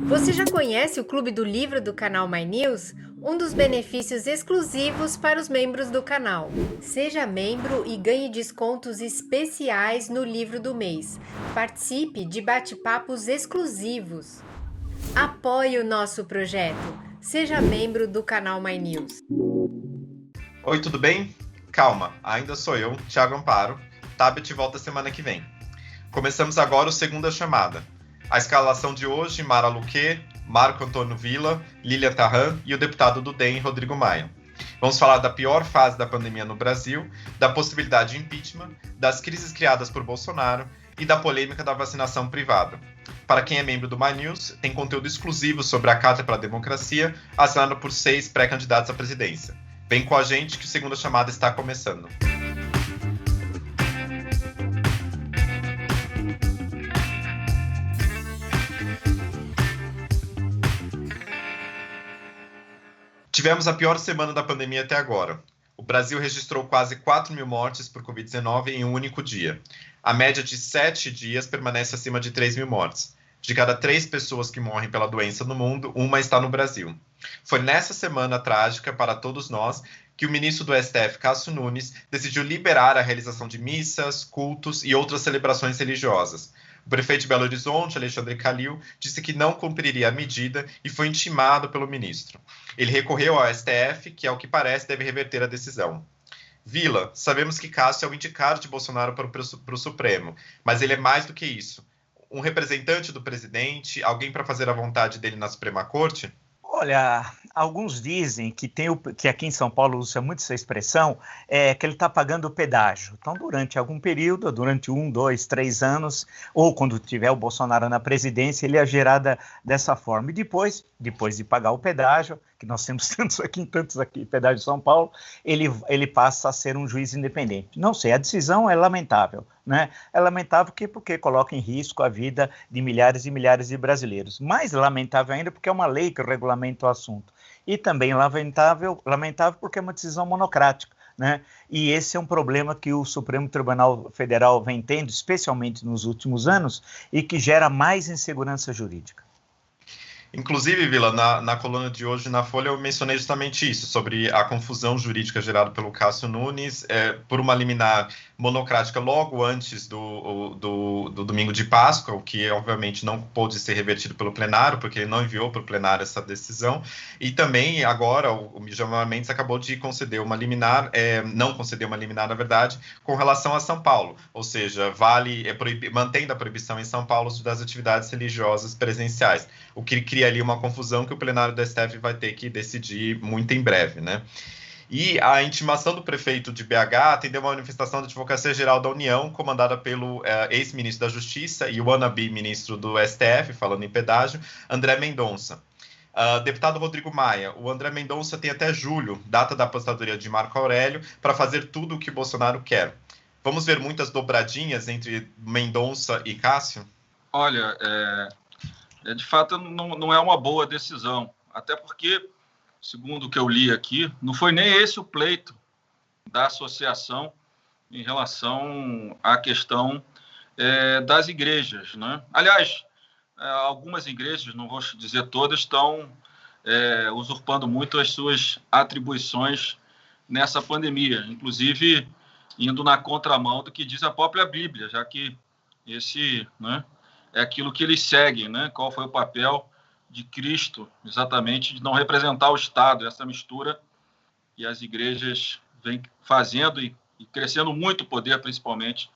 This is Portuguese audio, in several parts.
Você já conhece o Clube do Livro do canal My News? Um dos benefícios exclusivos para os membros do canal. Seja membro e ganhe descontos especiais no livro do mês. Participe de bate-papos exclusivos. Apoie o nosso projeto. Seja membro do canal My News. Oi, tudo bem? Calma, ainda sou eu, Thiago Amparo. Tabet volta semana que vem. Começamos agora o Segunda Chamada. A escalação de hoje, Mara Luque, Marco Antônio Villa, Lilian Tarran e o deputado do DEM, Rodrigo Maia. Vamos falar da pior fase da pandemia no Brasil, da possibilidade de impeachment, das crises criadas por Bolsonaro e da polêmica da vacinação privada. Para quem é membro do My News, tem conteúdo exclusivo sobre a Carta pela Democracia, assinado por 6 pré-candidatos à presidência. Vem com a gente que o Segunda Chamada está começando. Tivemos a pior semana da pandemia até agora. O Brasil registrou quase 4 mil mortes por Covid-19 em um único dia. A média de 7 dias permanece acima de 3 mil mortes. De cada 3 pessoas que morrem pela doença no mundo, uma está no Brasil. Foi nessa semana trágica para todos nós que o ministro do STF, Cássio Nunes, decidiu liberar a realização de missas, cultos e outras celebrações religiosas. O prefeito de Belo Horizonte, Alexandre Calil, disse que não cumpriria a medida e foi intimado pelo ministro. Ele recorreu ao STF, que, ao que parece, deve reverter a decisão. Villa, sabemos que Cássio é o indicado de Bolsonaro para o Supremo, mas ele é mais do que isso. Um representante do presidente, alguém para fazer a vontade dele na Suprema Corte? Olha, alguns dizem que aqui em São Paulo usa muito essa expressão, que ele está pagando o pedágio. Então, durante algum período, durante 1, 2, 3 anos, ou quando tiver o Bolsonaro na presidência, ele agirá dessa forma. E depois de pagar o pedágio, que nós temos tantos aqui, pedágio de São Paulo, ele passa a ser um juiz independente. Não sei, a decisão é lamentável, né? É lamentável porque coloca em risco a vida de milhares e milhares de brasileiros. Mais lamentável ainda porque é uma lei que regulamenta o assunto. E também lamentável porque é uma decisão monocrática, né? E esse é um problema que o Supremo Tribunal Federal vem tendo, especialmente nos últimos anos, e que gera mais insegurança jurídica. Inclusive, Villa, na coluna de hoje na Folha eu mencionei justamente isso, sobre a confusão jurídica gerada pelo Cássio Nunes por uma liminar monocrática logo antes do domingo de Páscoa, o que obviamente não pôde ser revertido pelo plenário, porque ele não enviou para o plenário essa decisão, e também agora o Gilmar Mendes acabou de conceder uma liminar, não concedeu uma liminar, na verdade, com relação a São Paulo, ou seja, mantendo a proibição em São Paulo das atividades religiosas presenciais, o que cria ali uma confusão que o plenário do STF vai ter que decidir muito em breve, né? E a intimação do prefeito de BH atendeu uma manifestação da Advocacia Geral da União, comandada pelo ex-ministro da Justiça e o wannabe ministro do STF, falando em pedágio, André Mendonça. Deputado Rodrigo Maia, o André Mendonça tem até julho, data da aposentadoria de Marco Aurélio, para fazer tudo o que Bolsonaro quer. Vamos ver muitas dobradinhas entre Mendonça e Cássio? Olha, de fato não é uma boa decisão, até porque, segundo o que eu li aqui, não foi nem esse o pleito da associação em relação à questão das igrejas, né? Aliás, algumas igrejas, não vou dizer todas, estão usurpando muito as suas atribuições nessa pandemia, inclusive indo na contramão do que diz a própria Bíblia, já que esse, né, é aquilo que eles seguem, né? Qual foi o papel de Cristo, exatamente, de não representar o Estado, essa mistura, e as igrejas vêm fazendo e crescendo muito o poder, principalmente,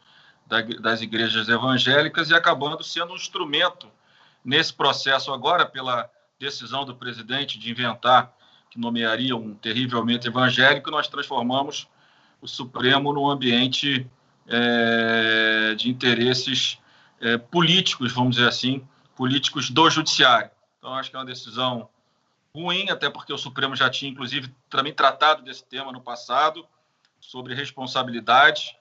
das igrejas evangélicas, e acabando sendo um instrumento nesse processo agora, pela decisão do presidente de inventar, que nomearia um terrivelmente evangélico, nós transformamos o Supremo num ambiente de interesses políticos, vamos dizer assim, políticos do judiciário. Então, acho que é uma decisão ruim, até porque o Supremo já tinha, inclusive, também tratado desse tema no passado, sobre responsabilidade,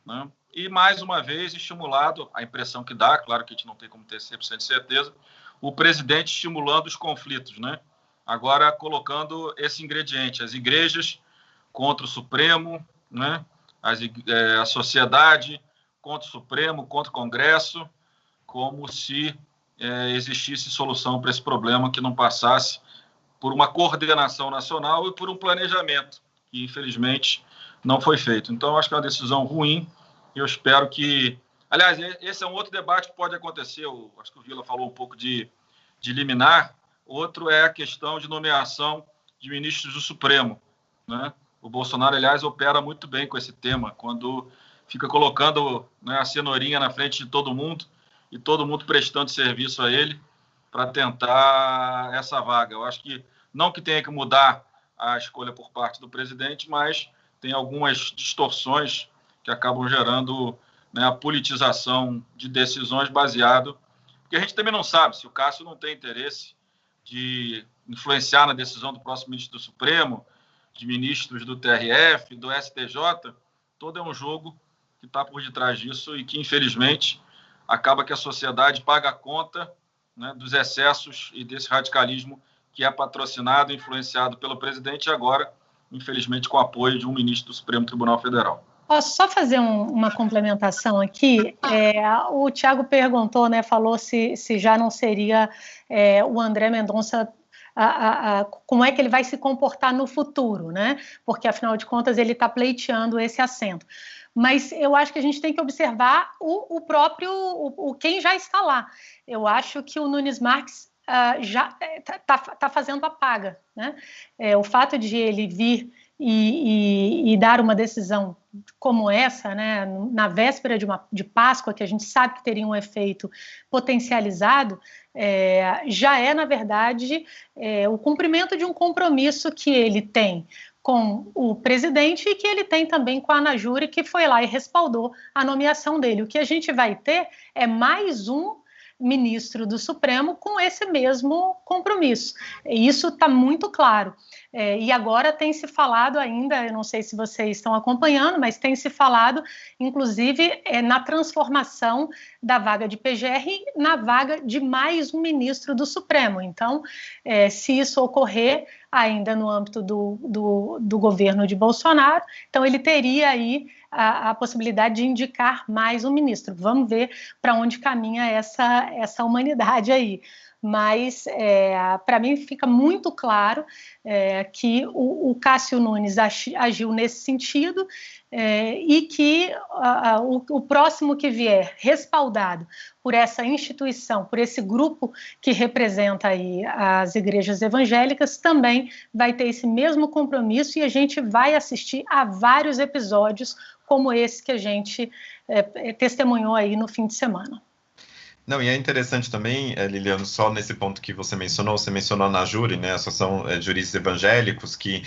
né? E, mais uma vez, estimulado, a impressão que dá, claro que a gente não tem como ter 100% de certeza, o presidente estimulando os conflitos, né? Agora, colocando esse ingrediente, as igrejas contra o Supremo, né? A sociedade contra o Supremo, contra o Congresso, como se existisse solução para esse problema, que não passasse por uma coordenação nacional e por um planejamento, que infelizmente não foi feito. Então, eu acho que é uma decisão ruim e eu espero que... Aliás, esse é um outro debate que pode acontecer, acho que o Vila falou um pouco de liminar, outro é a questão de nomeação de ministros do Supremo, né? O Bolsonaro, aliás, opera muito bem com esse tema, quando fica colocando, né, a cenourinha na frente de todo mundo e todo mundo prestando serviço a ele para tentar essa vaga. Eu acho que não que tenha que mudar a escolha por parte do presidente, mas tem algumas distorções que acabam gerando, né, a politização de decisões baseado... Porque a gente também não sabe se o Cássio não tem interesse de influenciar na decisão do próximo ministro do Supremo, de ministros do TRF, do STJ. Todo é um jogo que está por detrás disso e que, infelizmente, acaba que a sociedade paga a conta, né, dos excessos e desse radicalismo que é patrocinado e influenciado pelo presidente e agora, infelizmente, com o apoio de um ministro do Supremo Tribunal Federal. Posso só fazer uma complementação aqui? O Tiago perguntou, né, falou se já não seria o André Mendonça, como é que ele vai se comportar no futuro, né? Porque, afinal de contas, ele está pleiteando esse assento. Mas eu acho que a gente tem que observar quem já está lá. Eu acho que o Nunes Marques já está fazendo a paga, né? O fato de ele vir e dar uma decisão como essa, né, na véspera de Páscoa, que a gente sabe que teria um efeito potencializado, já é, na verdade, o cumprimento de um compromisso que ele tem com o presidente e que ele tem também com a Anajure, que foi lá e respaldou a nomeação dele. O que a gente vai ter é mais um ministro do Supremo com esse mesmo compromisso. Isso está muito claro. E agora tem se falado ainda, eu não sei se vocês estão acompanhando, mas tem se falado, inclusive, na transformação da vaga de PGR na vaga de mais um ministro do Supremo. Então, se isso ocorrer ainda no âmbito do governo de Bolsonaro, então ele teria aí a possibilidade de indicar mais um ministro. Vamos ver para onde caminha essa humanidade aí. Mas, para mim, fica muito claro que o Cássio Nunes agiu nesse sentido e que o próximo que vier respaldado por essa instituição, por esse grupo que representa aí as igrejas evangélicas, também vai ter esse mesmo compromisso e a gente vai assistir a vários episódios como esse que a gente testemunhou aí no fim de semana. Não, e é interessante também, Liliano, só nesse ponto que você mencionou a Anajure, né, a Associação de Juristas Evangélicos, que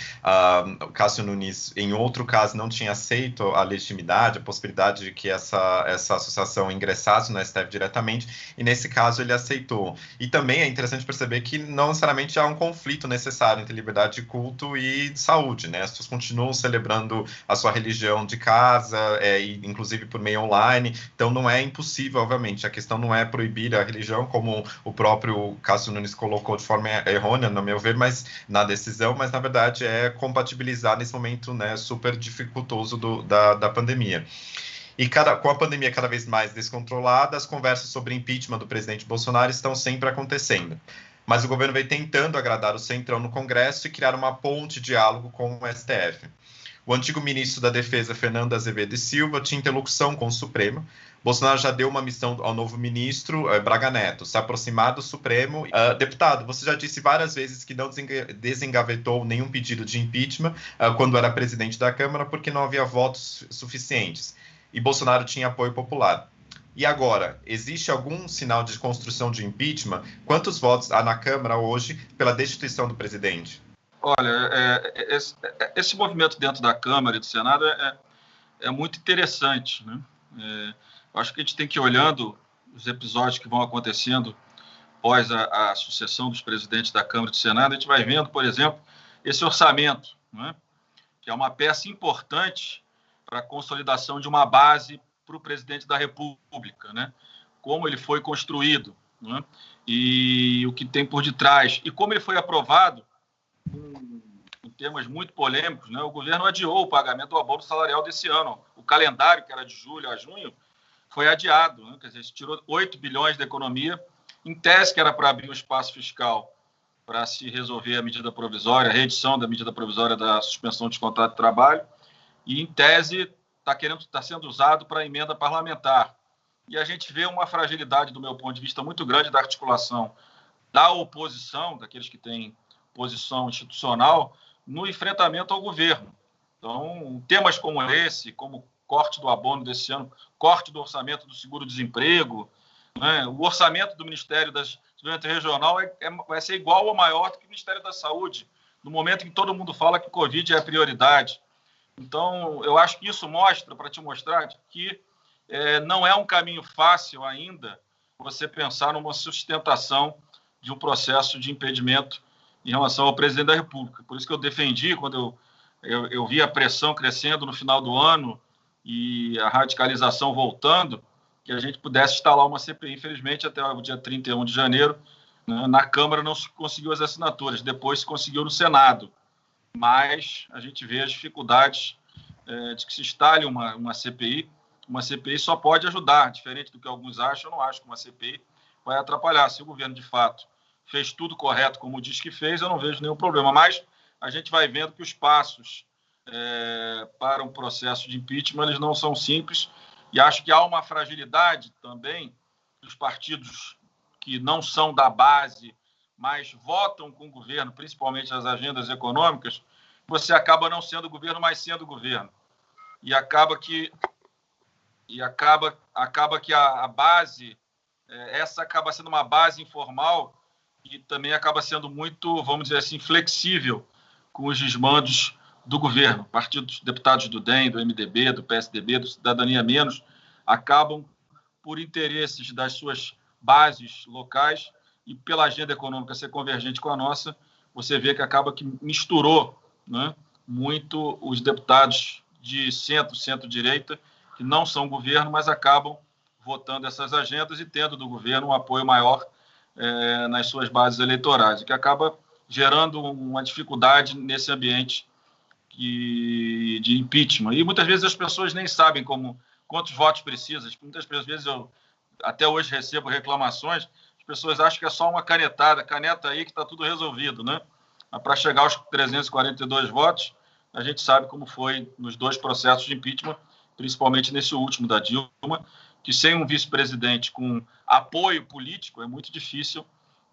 o Cássio Nunes, em outro caso, não tinha aceito a legitimidade, a possibilidade de que essa associação ingressasse no STF diretamente, e nesse caso ele aceitou. E também é interessante perceber que não necessariamente há um conflito necessário entre liberdade de culto e saúde, né, as pessoas continuam celebrando a sua religião de casa, inclusive por meio online, então não é impossível, obviamente, a questão não é proibir a religião, como o próprio Cássio Nunes colocou de forma errônea, no meu ver, mas na decisão, mas na verdade é compatibilizar nesse momento, né, super dificultoso da pandemia. E com a pandemia cada vez mais descontrolada, as conversas sobre impeachment do presidente Bolsonaro estão sempre acontecendo. Mas o governo vem tentando agradar o Centrão no Congresso e criar uma ponte de diálogo com o STF. O antigo ministro da Defesa, Fernando Azevedo e Silva, tinha interlocução com o Supremo. Bolsonaro já deu uma missão ao novo ministro, Braga Neto, se aproximar do Supremo. Deputado, você já disse várias vezes que não desengavetou nenhum pedido de impeachment quando era presidente da Câmara, porque não havia votos suficientes. E Bolsonaro tinha apoio popular. E agora, existe algum sinal de construção de impeachment? Quantos votos há na Câmara hoje pela destituição do presidente? Olha, esse movimento dentro da Câmara e do Senado é muito interessante, né? Eu acho que a gente tem que ir olhando os episódios que vão acontecendo após a sucessão dos presidentes da Câmara e do Senado. A gente vai vendo, por exemplo, esse orçamento, né? Que é uma peça importante para a consolidação de uma base para o presidente da República, né? Como ele foi construído, né? E o que tem por detrás. E como ele foi aprovado, em temas muito polêmicos, né? O governo adiou o pagamento do abono salarial desse ano. O calendário, que era de julho a junho, foi adiado, né? Quer dizer, se tirou 8 bilhões da economia em tese que era para abrir um espaço fiscal para se resolver a medida provisória, a reedição da medida provisória da suspensão de contrato de trabalho, e em tese está sendo usado para emenda parlamentar. E a gente vê uma fragilidade, do meu ponto de vista, muito grande da articulação da oposição, daqueles que têm posição institucional, no enfrentamento ao governo. Então, temas como esse, como corte do abono desse ano, corte do orçamento do seguro-desemprego, né? O orçamento do Ministério da Desenvolvimento Regional vai ser igual ou maior do que o Ministério da Saúde, no momento em que todo mundo fala que Covid é a prioridade. Então, eu acho que isso mostra, para te mostrar, que não é um caminho fácil ainda você pensar numa sustentação de um processo de impedimento em relação ao presidente da República. Por isso que eu defendi, quando eu vi a pressão crescendo no final do ano e a radicalização voltando, que a gente pudesse instalar uma CPI. Infelizmente, até o dia 31 de janeiro, né, na Câmara não se conseguiu as assinaturas, depois se conseguiu no Senado. Mas a gente vê as dificuldades de que se instale uma CPI. Uma CPI só pode ajudar, diferente do que alguns acham. Eu não acho que uma CPI vai atrapalhar. Se o governo, de fato, fez tudo correto, como diz que fez, eu não vejo nenhum problema. Mas a gente vai vendo que os passos para um processo de impeachment eles não são simples, e acho que há uma fragilidade também dos partidos que não são da base, mas votam com o governo, principalmente as agendas econômicas. Você acaba não sendo governo, mas sendo governo. E acaba que a base, essa acaba sendo uma base informal e também acaba sendo muito, vamos dizer assim, flexível com os desmandos do governo. Partidos, deputados do DEM, do MDB, do PSDB, do Cidadania Menos, acabam, por interesses das suas bases locais e pela agenda econômica ser convergente com a nossa, você vê que acaba que misturou, né, muito os deputados de centro-direita, que não são governo, mas acabam votando essas agendas e tendo do governo um apoio maior nas suas bases eleitorais, o que acaba gerando uma dificuldade nesse ambiente de impeachment. E muitas vezes as pessoas nem sabem quantos votos precisam. Muitas vezes eu até hoje recebo reclamações, as pessoas acham que é só uma canetada, caneta aí que está tudo resolvido, né? Mas para chegar aos 342 votos, a gente sabe como foi nos dois processos de impeachment, principalmente nesse último da Dilma, que sem um vice-presidente com apoio político é muito difícil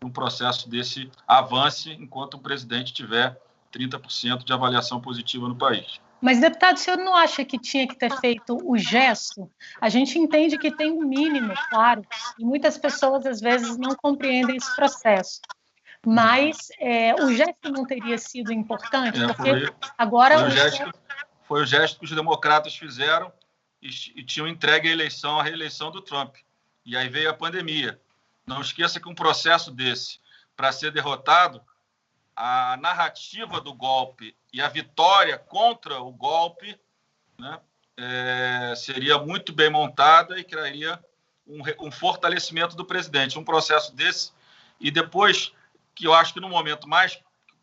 um processo desse avance enquanto o presidente tiver 30% de avaliação positiva no país. Mas, deputado, o senhor não acha que tinha que ter feito o gesto? A gente entende que tem um mínimo, claro, e muitas pessoas, às vezes, não compreendem esse processo. Mas o gesto não teria sido importante? Porque agora... Foi o gesto que os democratas fizeram e tinham entregue a reeleição do Trump. E aí veio a pandemia. Não esqueça que um processo desse, para ser derrotado, a narrativa do golpe e a vitória contra o golpe, né, seria muito bem montada e criaria um fortalecimento do presidente. Um processo desse, e depois, que eu acho que no momento mais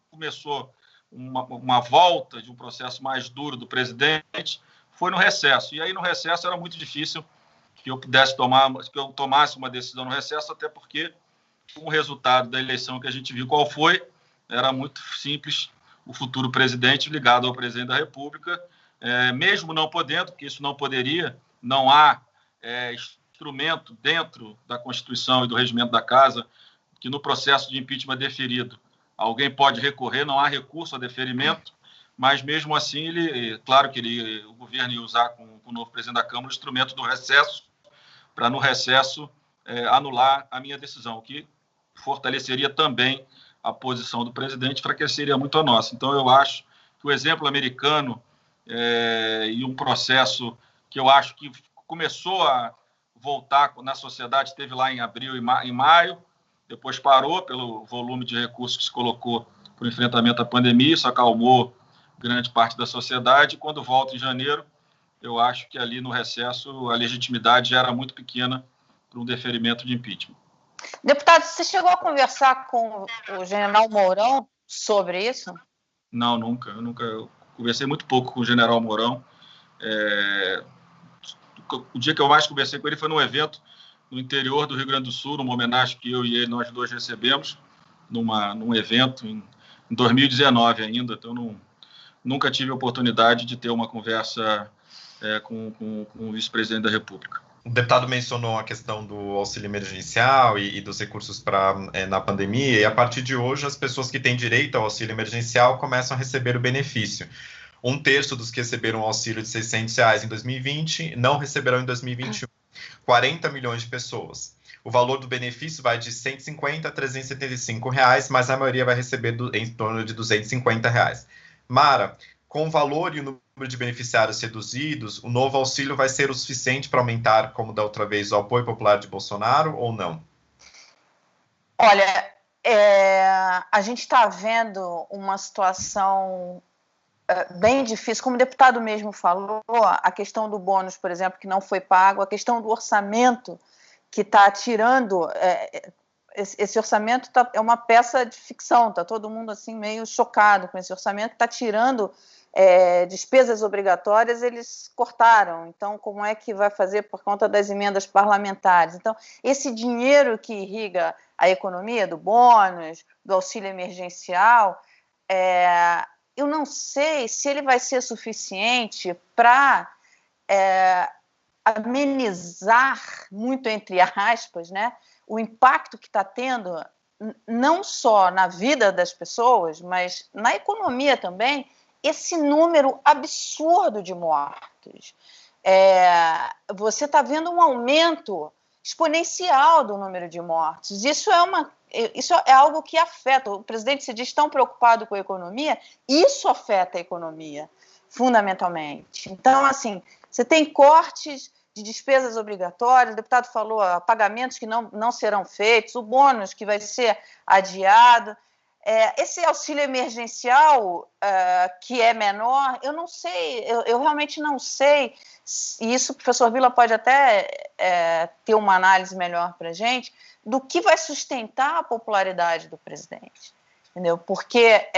começou uma volta de um processo mais duro do presidente, foi no recesso. E aí no recesso era muito difícil que eu tomasse uma decisão no recesso, até porque o resultado da eleição que a gente viu qual foi, era muito simples, o futuro presidente ligado ao presidente da República, mesmo não podendo, porque isso não poderia, não há instrumento dentro da Constituição e do regimento da Casa que no processo de impeachment deferido alguém pode recorrer, não há recurso a deferimento, mas mesmo assim, claro que o governo ia usar com o novo presidente da Câmara o instrumento do recesso, para no recesso anular a minha decisão, o que fortaleceria também a posição do presidente, enfraqueceria muito a nossa. Então, eu acho que o exemplo americano e um processo que eu acho que começou a voltar na sociedade, esteve lá em abril e em maio, depois parou pelo volume de recursos que se colocou para o enfrentamento à pandemia, isso acalmou grande parte da sociedade, e quando volta em janeiro, eu acho que ali no recesso a legitimidade já era muito pequena para um deferimento de impeachment. Deputado, você chegou a conversar com o general Mourão sobre isso? Não, nunca. Eu conversei muito pouco com o general Mourão. O dia que eu mais conversei com ele foi num evento no interior do Rio Grande do Sul, numa homenagem que eu e ele, nós dois recebemos, num evento em 2019 ainda. Então, nunca tive a oportunidade de ter uma conversa com o vice-presidente da República. O deputado mencionou a questão do auxílio emergencial e dos recursos na pandemia, e a partir de hoje as pessoas que têm direito ao auxílio emergencial começam a receber o benefício. 1/3 dos que receberam o auxílio de R$600 em 2020 não receberão em 2021. 40 milhões de pessoas. O valor do benefício vai de R$150 a R$375, mas a maioria vai receber em torno de R$250. Mara, com o valor e o número de beneficiários reduzidos, o novo auxílio vai ser o suficiente para aumentar, como da outra vez, o apoio popular de Bolsonaro ou não? Olha, a gente está vendo uma situação bem difícil. Como o deputado mesmo falou, a questão do bônus, por exemplo, que não foi pago, a questão do orçamento que está tirando... Esse orçamento é uma peça de ficção, está todo mundo assim meio chocado com esse orçamento, está tirando despesas obrigatórias, eles cortaram. Então, como é que vai fazer por conta das emendas parlamentares? Então, esse dinheiro que irriga a economia, do bônus, do auxílio emergencial, eu não sei se ele vai ser suficiente para amenizar, muito entre aspas, né, o impacto que está tendo não só na vida das pessoas, mas na economia também, esse número absurdo de mortos. Você está vendo um aumento exponencial do número de mortos. Isso é algo que afeta. O presidente se diz tão preocupado com a economia, isso afeta a economia, fundamentalmente. Então, assim, você tem cortes de despesas obrigatórias, o deputado falou, pagamentos que não serão feitos, o bônus que vai ser adiado. Esse auxílio emergencial, que é menor, eu não sei, eu realmente não sei, e isso o professor Vila pode até ter uma análise melhor para a gente, do que vai sustentar a popularidade do presidente, entendeu? Porque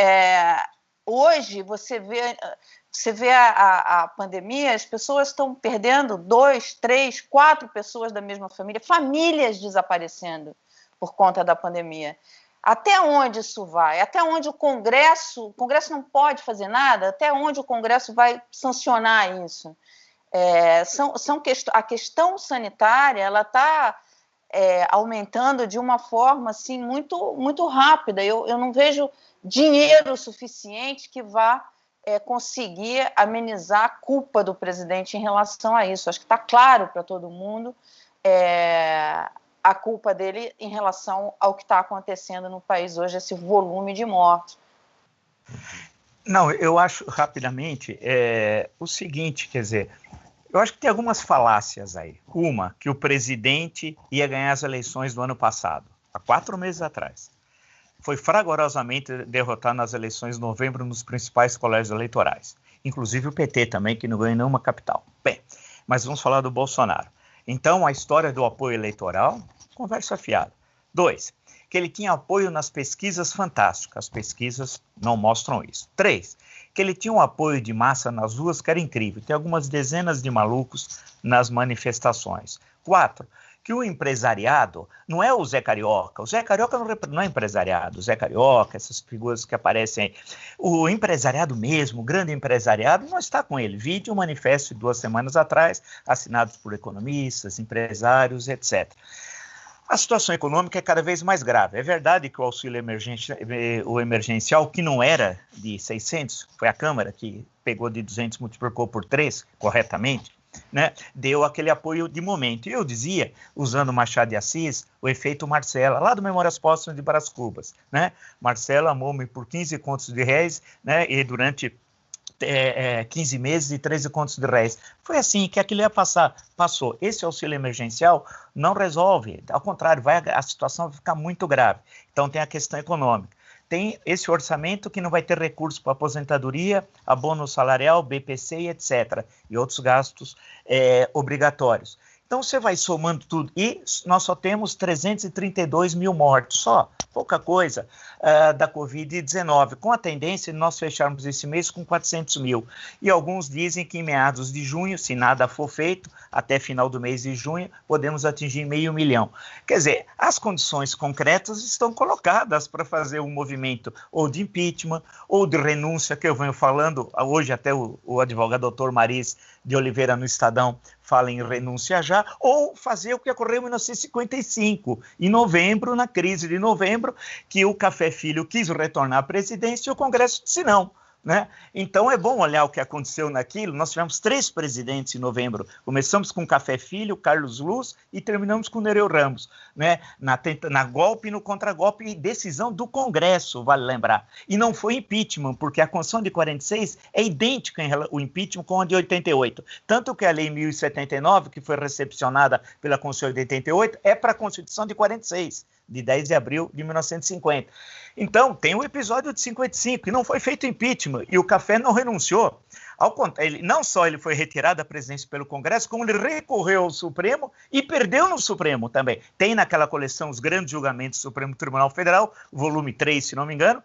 hoje você vê a pandemia, as pessoas estão perdendo 2, 3, 4 pessoas da mesma família, famílias desaparecendo por conta da pandemia. Até onde isso vai? Até onde o Congresso não pode fazer nada? Até onde o Congresso vai sancionar isso? A questão sanitária ela está aumentando de uma forma assim, muito, muito rápida. Eu não vejo dinheiro suficiente que vá conseguir amenizar a culpa do presidente em relação a isso. Acho que está claro para todo mundo a culpa dele em relação ao que está acontecendo no país hoje, esse volume de mortes. Não, eu acho rapidamente o seguinte, quer dizer, eu acho que tem algumas falácias aí. Uma, que o presidente ia ganhar as eleições do ano passado, há 4 meses atrás. Foi fragorosamente derrotado nas eleições de novembro nos principais colégios eleitorais. Inclusive o PT também, que não ganhou nenhuma capital. Bem, mas vamos falar do Bolsonaro. Então, a história do apoio eleitoral, conversa fiada. 2, que ele tinha apoio nas pesquisas fantásticas. As pesquisas não mostram isso. 3, que ele tinha um apoio de massa nas ruas que era incrível. Tem algumas dezenas de malucos nas manifestações. 4, que o empresariado não é o Zé Carioca. O Zé Carioca não é empresariado. O Zé Carioca, essas figuras que aparecem aí. O empresariado mesmo, o grande empresariado, não está com ele. Vide um manifesto de 2 semanas atrás, assinados por economistas, empresários, etc. A situação econômica é cada vez mais grave. É verdade que o auxílio emergencial, que não era de 600, foi a Câmara que pegou de 200 e multiplicou por 3, corretamente, né, deu aquele apoio de momento. E eu dizia, usando Machado de Assis, o efeito Marcela, lá do Memórias Póstumas de Brás Cubas, né? Marcela amou-me por 15 contos de réis, né, e durante 15 meses e 13 contos de réis. Foi assim que aquilo ia passar. Passou. Esse auxílio emergencial não resolve, ao contrário, a situação vai ficar muito grave. Então tem a questão econômica. Tem esse orçamento que não vai ter recurso para aposentadoria, abono salarial, BPC e etc. E outros gastos obrigatórios. Então você vai somando tudo e nós só temos 332 mil mortos, só pouca coisa, da Covid-19, com a tendência de nós fecharmos esse mês com 400 mil. E alguns dizem que em meados de junho, se nada for feito, até final do mês de junho, podemos atingir 500 mil. Quer dizer, as condições concretas estão colocadas para fazer um movimento ou de impeachment, ou de renúncia, que eu venho falando, hoje até o advogado doutor Maris de Oliveira no Estadão fala em renúncia já, ou fazer o que ocorreu em 1955, em novembro, na crise de novembro, que o Café Filho quis retornar à presidência e o Congresso disse não. Né? Então é bom olhar o que aconteceu naquilo. Nós tivemos 3 presidentes em novembro. Começamos com Café Filho, Carlos Luz e terminamos com Nereu Ramos, né? Na golpe e no contragolpe, e decisão do Congresso, vale lembrar. E não foi impeachment, porque a Constituição de 46 é idêntica o impeachment com a de 88. Tanto que a Lei 1079, que foi recepcionada pela Constituição de 88, é para a Constituição de 46. De 10 de abril de 1950. Então, tem o episódio de 55, que não foi feito impeachment, e o Café não renunciou. Ao contrário, não só ele foi retirado da presidência pelo Congresso, como ele recorreu ao Supremo e perdeu no Supremo também. Tem naquela coleção os grandes julgamentos do Supremo Tribunal Federal, volume 3, se não me engano,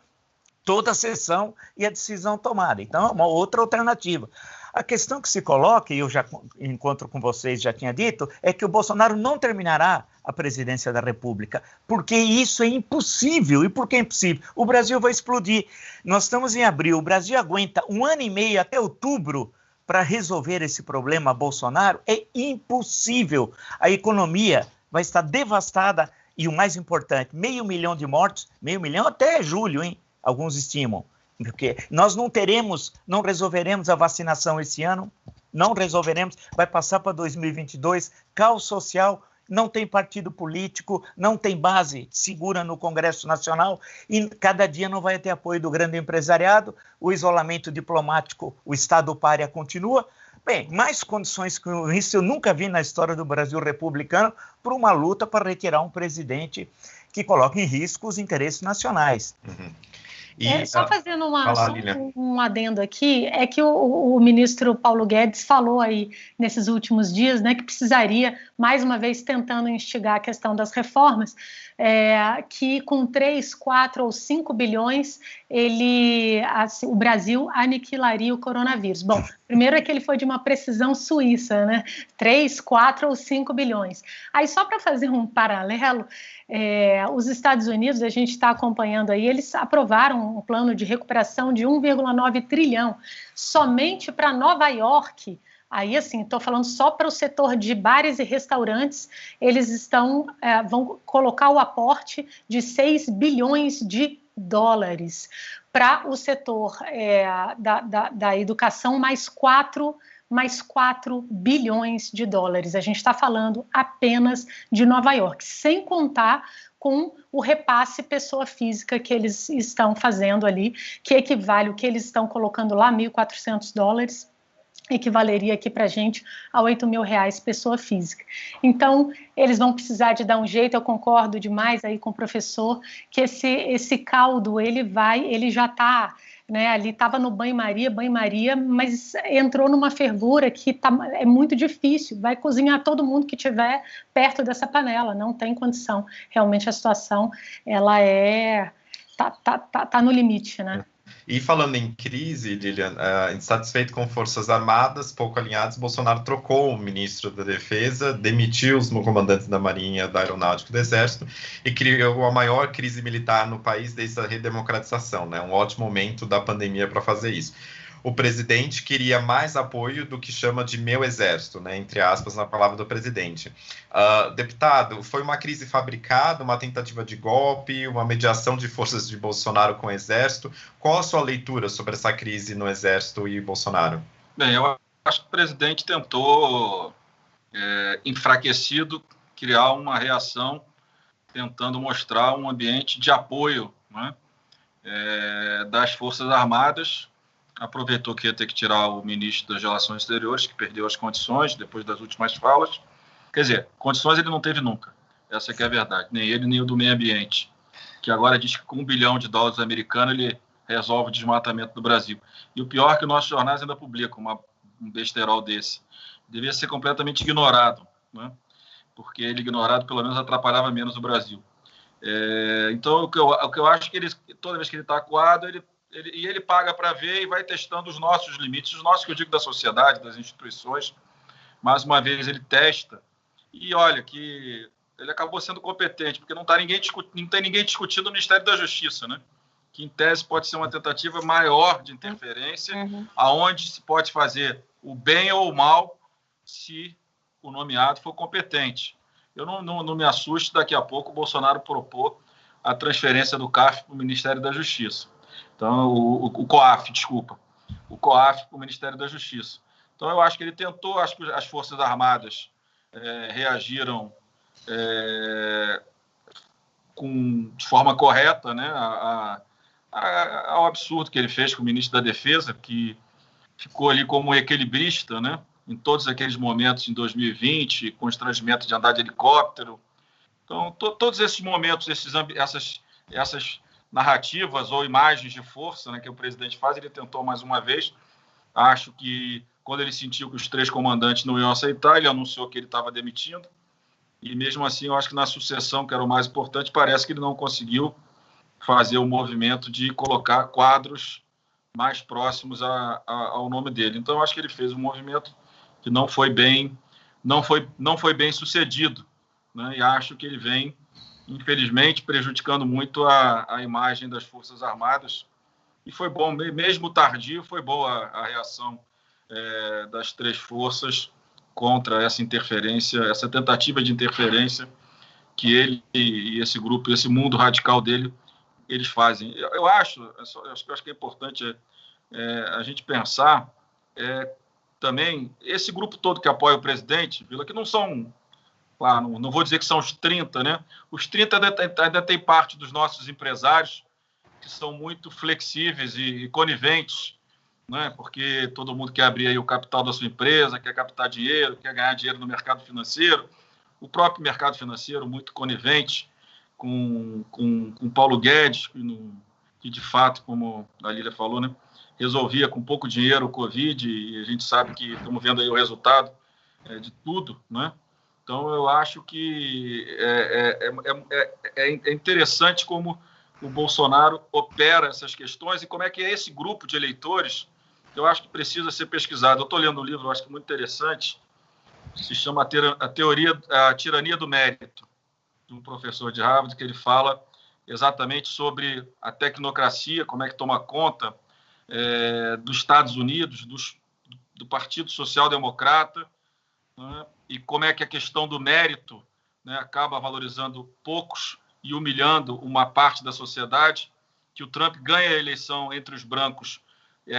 toda a sessão e a decisão tomada. Então, é uma outra alternativa. A questão que se coloca, e eu já encontro com vocês, já tinha dito, é que o Bolsonaro não terminará a presidência da República, porque isso é impossível. E por que é impossível? O Brasil vai explodir. Nós estamos em abril, o Brasil aguenta 1 ano e meio até outubro para resolver esse problema Bolsonaro? É impossível. A economia vai estar devastada e, o mais importante, 500 mil de mortos, 500 mil até julho, hein? Alguns estimam. Porque nós não resolveremos a vacinação esse ano, não resolveremos, vai passar para 2022, caos social, não tem partido político, não tem base segura no Congresso Nacional e cada dia não vai ter apoio do grande empresariado, o isolamento diplomático, o Estado pária continua. Bem, mais condições que isso eu nunca vi na história do Brasil republicano por uma luta para retirar um presidente que coloca em risco os interesses nacionais. Uhum. Só fazendo um adendo aqui, é que o ministro Paulo Guedes falou aí nesses últimos dias, né, que precisaria, mais uma vez tentando instigar a questão das reformas, que com 3, 4 ou 5 bilhões o Brasil aniquilaria o coronavírus. Bom, primeiro é que ele foi de uma precisão suíça, né? 3, 4 ou 5 bilhões. Aí só para fazer um paralelo, os Estados Unidos, a gente está acompanhando aí, eles aprovaram um plano de recuperação de 1,9 trilhão somente para Nova York. Aí, assim, estou falando só para o setor de bares e restaurantes, eles vão colocar o aporte de 6 bilhões de dólares. Para o setor da educação, mais 4 bilhões de dólares. A gente está falando apenas de Nova York, sem contar com o repasse pessoa física que eles estão fazendo ali, que equivale o que eles estão colocando lá, $1.400, equivaleria aqui para a gente a R$8 mil pessoa física. Então, eles vão precisar de dar um jeito, eu concordo demais aí com o professor, que esse caldo, ele já está, né, ali estava no banho-maria, mas entrou numa fervura que é muito difícil, vai cozinhar todo mundo que estiver perto dessa panela, não tem condição. Realmente a situação, ela tá no limite, né? E falando em crise, Lilian, insatisfeito com Forças Armadas, pouco alinhados, Bolsonaro trocou o ministro da Defesa, demitiu os comandantes da Marinha, da Aeronáutica e do Exército e criou a maior crise militar no país desde a redemocratização, né? Um ótimo momento da pandemia para fazer isso. O presidente queria mais apoio do que chama de meu exército, né, entre aspas, na palavra do presidente. Deputado, foi uma crise fabricada, uma tentativa de golpe, uma mediação de forças de Bolsonaro com o exército? Qual a sua leitura sobre essa crise no exército e Bolsonaro? Bem, eu acho que o presidente tentou, enfraquecido, criar uma reação, tentando mostrar um ambiente de apoio, né, das Forças Armadas. Aproveitou que ia ter que tirar o ministro das Relações Exteriores, que perdeu as condições depois das últimas falas. Quer dizer, condições ele não teve nunca. Essa que é a verdade. Nem ele, nem o do meio ambiente. Que agora diz que com $1 bilhão americano ele resolve o desmatamento do Brasil. E o pior é que nossos jornais ainda publicam um besterol desse. Devia ser completamente ignorado, né? Porque ele ignorado pelo menos atrapalhava menos o Brasil. Então, o que eu acho que toda vez que ele está acuado, ele paga para ver e vai testando os nossos limites, os nossos, que eu digo, da sociedade, das instituições. Mais uma vez, ele testa. E olha que ele acabou sendo competente, porque não tem ninguém discutindo o Ministério da Justiça, né? Que, em tese, pode ser uma tentativa maior de interferência, aonde se pode fazer o bem ou o mal se o nomeado for competente. Eu não me assusto, daqui a pouco o Bolsonaro propor a transferência do CAF para o Ministério da Justiça. Então, o COAF, desculpa. O COAF para o Ministério da Justiça. Então, eu acho que ele tentou, acho que as Forças Armadas reagiram de forma correta, né, ao absurdo que ele fez com o ministro da Defesa, que ficou ali como equilibrista, né, em todos aqueles momentos em 2020, constrangimento de andar de helicóptero. Então, todos esses momentos, essas narrativas ou imagens de força, né, que o presidente faz, ele tentou mais uma vez. Acho que quando ele sentiu que os 3 comandantes não iam aceitar, ele anunciou que ele estava demitindo. E mesmo assim, eu acho que na sucessão, que era o mais importante, parece que ele não conseguiu fazer o movimento de colocar quadros mais próximos ao nome dele. Então, eu acho que ele fez um movimento que não foi bem sucedido, né? E acho que ele vem, infelizmente, prejudicando muito a imagem das Forças Armadas. E foi bom, mesmo tardio, foi boa a reação das 3 forças contra essa interferência, essa tentativa de interferência que ele e esse grupo, esse mundo radical dele, eles fazem. Eu acho que é importante a gente pensar também, esse grupo todo que apoia o presidente, Vila, que não são, claro, não vou dizer que são os 30, né? Os 30 ainda tem parte dos nossos empresários que são muito flexíveis e coniventes, né? Porque todo mundo quer abrir aí o capital da sua empresa, quer captar dinheiro, quer ganhar dinheiro no mercado financeiro. O próprio mercado financeiro muito conivente com Paulo Guedes, que de fato, como a Lília falou, né, resolvia com pouco dinheiro o Covid, e a gente sabe que estamos vendo aí o resultado de tudo, né? Então, eu acho que é interessante como o Bolsonaro opera essas questões e como é que é esse grupo de eleitores que eu acho que precisa ser pesquisado. Eu estou lendo um livro, eu acho que muito interessante, se chama A Tirania do Mérito, de um professor de Harvard, que ele fala exatamente sobre a tecnocracia, como é que toma conta dos Estados Unidos, do Partido Social Democrata, né, e como é que a questão do mérito, né, acaba valorizando poucos e humilhando uma parte da sociedade, que o Trump ganha a eleição entre os brancos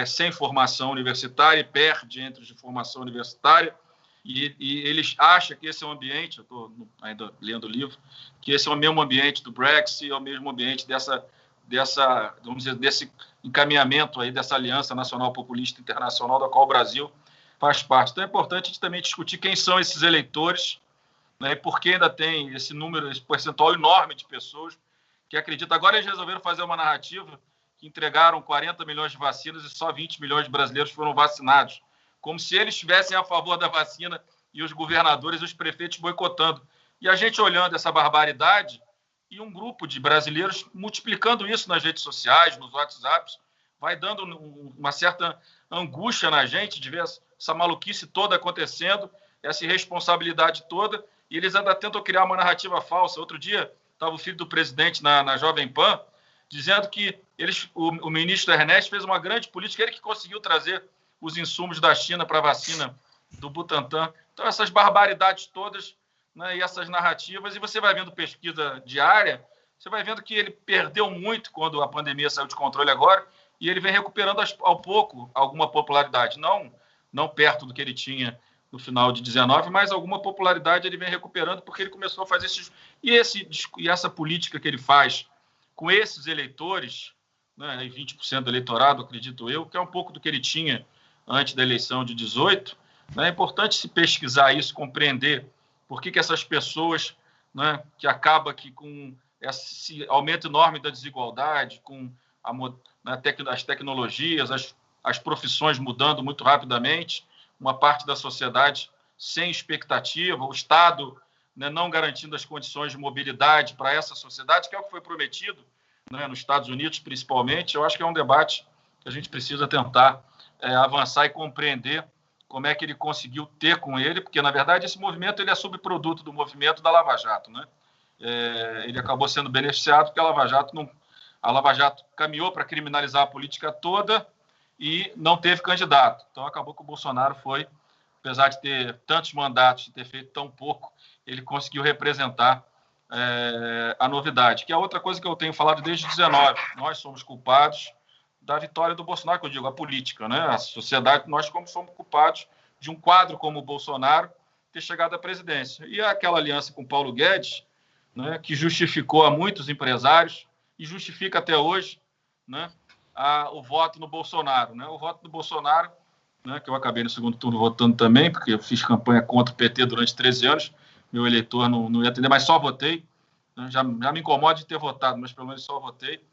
sem formação universitária e perde entre os de formação universitária, e eles acham que esse é o ambiente, eu estou ainda lendo o livro, que esse é o mesmo ambiente do Brexit, é o mesmo ambiente vamos dizer, desse encaminhamento aí dessa aliança nacional populista internacional da qual o Brasil faz parte. Então é importante a gente também discutir quem são esses eleitores, né, e por que ainda tem esse número, esse percentual enorme de pessoas que acreditam. Agora eles resolveram fazer uma narrativa que entregaram 40 milhões de vacinas e só 20 milhões de brasileiros foram vacinados, como se eles estivessem a favor da vacina e os governadores e os prefeitos boicotando. E a gente olhando essa barbaridade e um grupo de brasileiros multiplicando isso nas redes sociais, nos WhatsApps, vai dando uma certa angústia na gente de ver essa maluquice toda acontecendo, essa irresponsabilidade toda, e eles ainda tentam criar uma narrativa falsa. Outro dia estava o filho do presidente na Jovem Pan, dizendo que o ministro Ernesto fez uma grande política, ele que conseguiu trazer os insumos da China para a vacina do Butantan. Então, essas barbaridades todas, né, e essas narrativas, e você vai vendo pesquisa diária, você vai vendo que ele perdeu muito quando a pandemia saiu de controle agora, e ele vem recuperando ao pouco alguma popularidade, não perto do que ele tinha no final de 19, mas alguma popularidade ele vem recuperando porque ele começou a fazer esses... E essa política que ele faz com esses eleitores, né, e 20% do eleitorado, acredito eu, que é um pouco do que ele tinha antes da eleição de 18, né, é importante se pesquisar isso, compreender por que essas pessoas, né, que acaba que com esse aumento enorme da desigualdade, com as tecnologias, as profissões mudando muito rapidamente, uma parte da sociedade sem expectativa, o Estado, né, não garantindo as condições de mobilidade para essa sociedade, que é o que foi prometido, né, nos Estados Unidos, principalmente. Eu acho que é um debate que a gente precisa tentar avançar e compreender como é que ele conseguiu ter com ele, porque, na verdade, esse movimento ele é subproduto do movimento da Lava Jato, né? Ele acabou sendo beneficiado porque a Lava Jato caminhou para criminalizar a política toda e não teve candidato. Então, acabou que o Bolsonaro foi, apesar de ter tantos mandatos e ter feito tão pouco, ele conseguiu representar a novidade, que é outra coisa que eu tenho falado desde 19. Nós somos culpados da vitória do Bolsonaro, que eu digo, a política, né? A sociedade, nós como somos culpados de um quadro como o Bolsonaro ter chegado à presidência. E aquela aliança com Paulo Guedes, né, que justificou a muitos empresários e justifica até hoje, né, o voto no Bolsonaro. Né? O voto do Bolsonaro, né, que eu acabei no segundo turno votando também, porque eu fiz campanha contra o PT durante 13 anos, meu eleitor não ia atender, mas só votei. Né? Já me incomoda de ter votado, mas pelo menos só votei.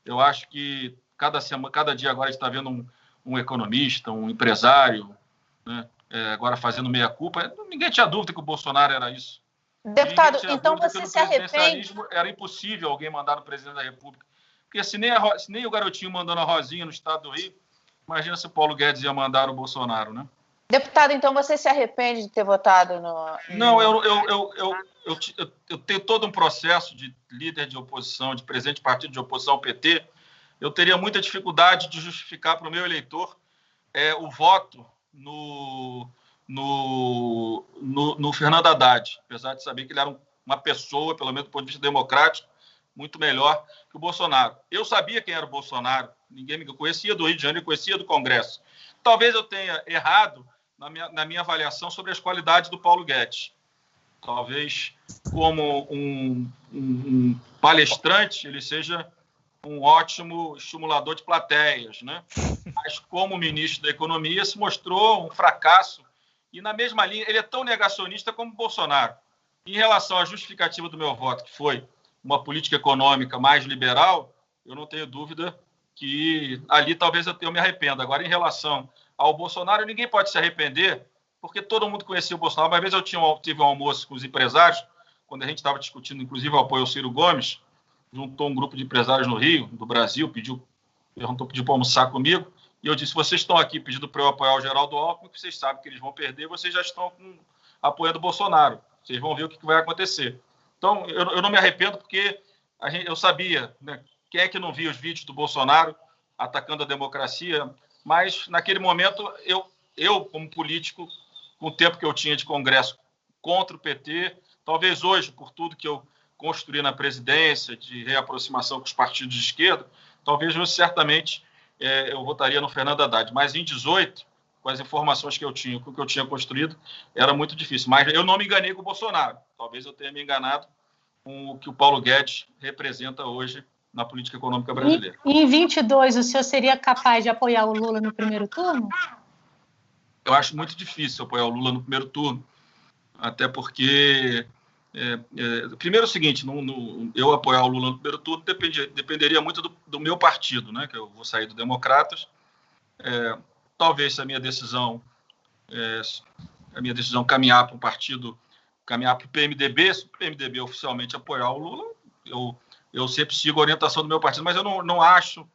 Eu acho que cada dia agora a gente está vendo um economista, um empresário, né, agora fazendo meia-culpa. Ninguém tinha dúvida que o Bolsonaro era isso. Deputado, então você se arrepende? Era impossível alguém mandar no presidente da República. Porque se nem o garotinho mandando a Rosinha no estado do Rio, imagina se o Paulo Guedes ia mandar o Bolsonaro, né? Deputado, então você se arrepende de ter votado no... Não, eu tenho todo um processo de líder de oposição, de presidente de partido de oposição ao PT. Eu teria muita dificuldade de justificar para o meu eleitor o voto no Fernando Haddad, apesar de saber que ele era uma pessoa, pelo menos do ponto de vista democrático, muito melhor que o Bolsonaro. Eu sabia quem era o Bolsonaro, ninguém me conhecia do Rio de Janeiro, conhecia do Congresso. Talvez eu tenha errado na minha avaliação sobre as qualidades do Paulo Guedes. Talvez, como um palestrante, ele seja um ótimo estimulador de plateias, né? Mas como ministro da Economia se mostrou um fracasso. E na mesma linha, ele é tão negacionista como o Bolsonaro. Em relação à justificativa do meu voto, que foi uma política econômica mais liberal, eu não tenho dúvida que ali talvez eu me arrependa. Agora, em relação ao Bolsonaro, ninguém pode se arrepender, porque todo mundo conhecia o Bolsonaro. Uma vez eu tive um almoço com os empresários, quando a gente estava discutindo, inclusive, o apoio ao Ciro Gomes, juntou um grupo de empresários no Rio, do Brasil, pediu para almoçar comigo, e eu disse, vocês estão aqui pedindo para eu apoiar o Geraldo Alckmin, porque vocês sabem que eles vão perder, vocês já estão apoiando o Bolsonaro. Vocês vão ver o que vai acontecer. Então, eu não me arrependo, porque eu sabia, né, quem é que não via os vídeos do Bolsonaro atacando a democracia, mas, naquele momento, eu como político, com o tempo que eu tinha de Congresso contra o PT, talvez hoje, por tudo que eu construí na presidência, de reaproximação com os partidos de esquerda, talvez hoje, certamente, eu votaria no Fernando Haddad. Mas, em 18, com as informações que eu tinha, com o que eu tinha construído, era muito difícil. Mas eu não me enganei com o Bolsonaro. Talvez eu tenha me enganado com o que o Paulo Guedes representa hoje na política econômica brasileira. E em 22, o senhor seria capaz de apoiar o Lula no primeiro turno? Eu acho muito difícil apoiar o Lula no primeiro turno, até porque... primeiro é o seguinte, eu apoiar o Lula no primeiro turno dependeria muito do meu partido, né, que eu vou sair do Democratas. Talvez se a minha decisão caminhar para um partido, caminhar para o PMDB, se o PMDB oficialmente apoiar o Lula, eu sempre sigo a orientação do meu partido, mas eu não acho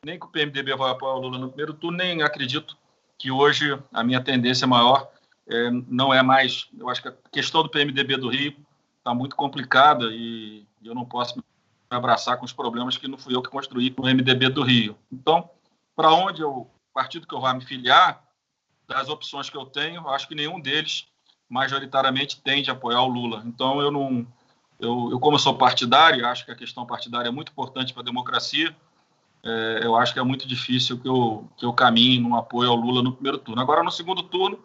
nem que o PMDB vai apoiar o Lula no primeiro turno, nem acredito que hoje a minha tendência maior não é mais... Eu acho que a questão do PMDB do Rio está muito complicada e eu não posso me abraçar com os problemas que não fui eu que construí no MDB do Rio. Então, para onde o partido que eu vá me filiar, das opções que eu tenho, eu acho que nenhum deles majoritariamente tende a apoiar o Lula. Então, eu como sou partidário, acho que a questão partidária é muito importante para a democracia. Eu acho que é muito difícil que eu caminhe num apoio ao Lula no primeiro turno. Agora, no segundo turno,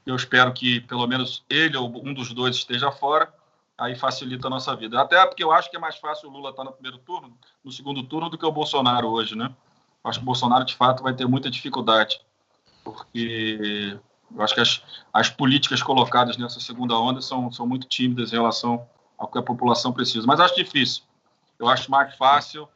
eu espero que pelo menos ele ou um dos dois esteja fora, aí facilita a nossa vida. Até porque eu acho que é mais fácil o Lula estar no primeiro turno, no segundo turno, do que o Bolsonaro hoje, né? Eu acho que o Bolsonaro, de fato, vai ter muita dificuldade, porque eu acho que as políticas colocadas nessa segunda onda são muito tímidas em relação ao que a população precisa. Mas acho difícil. Eu acho mais fácil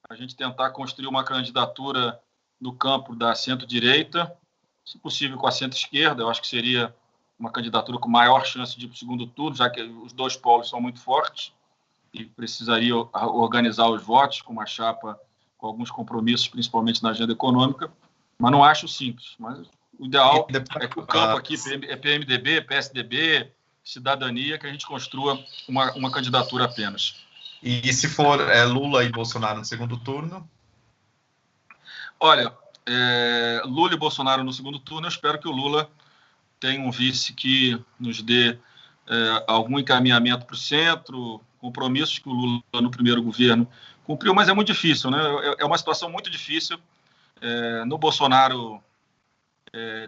a gente tentar construir uma candidatura no campo da centro-direita, se possível com a centro-esquerda. Eu acho que seria uma candidatura com maior chance de ir para o segundo turno, já que os dois polos são muito fortes e precisaria organizar os votos com uma chapa com alguns compromissos, principalmente na agenda econômica, mas não acho simples. Mas o ideal é que o campo aqui é PMDB, PSDB, Cidadania, que a gente construa uma candidatura apenas. E se for Lula e Bolsonaro no segundo turno? Olha, Lula e Bolsonaro no segundo turno, eu espero que o Lula tenha um vice que nos dê algum encaminhamento para o centro, compromissos que o Lula no primeiro governo cumpriu, mas é muito difícil, né? É uma situação muito difícil. No Bolsonaro,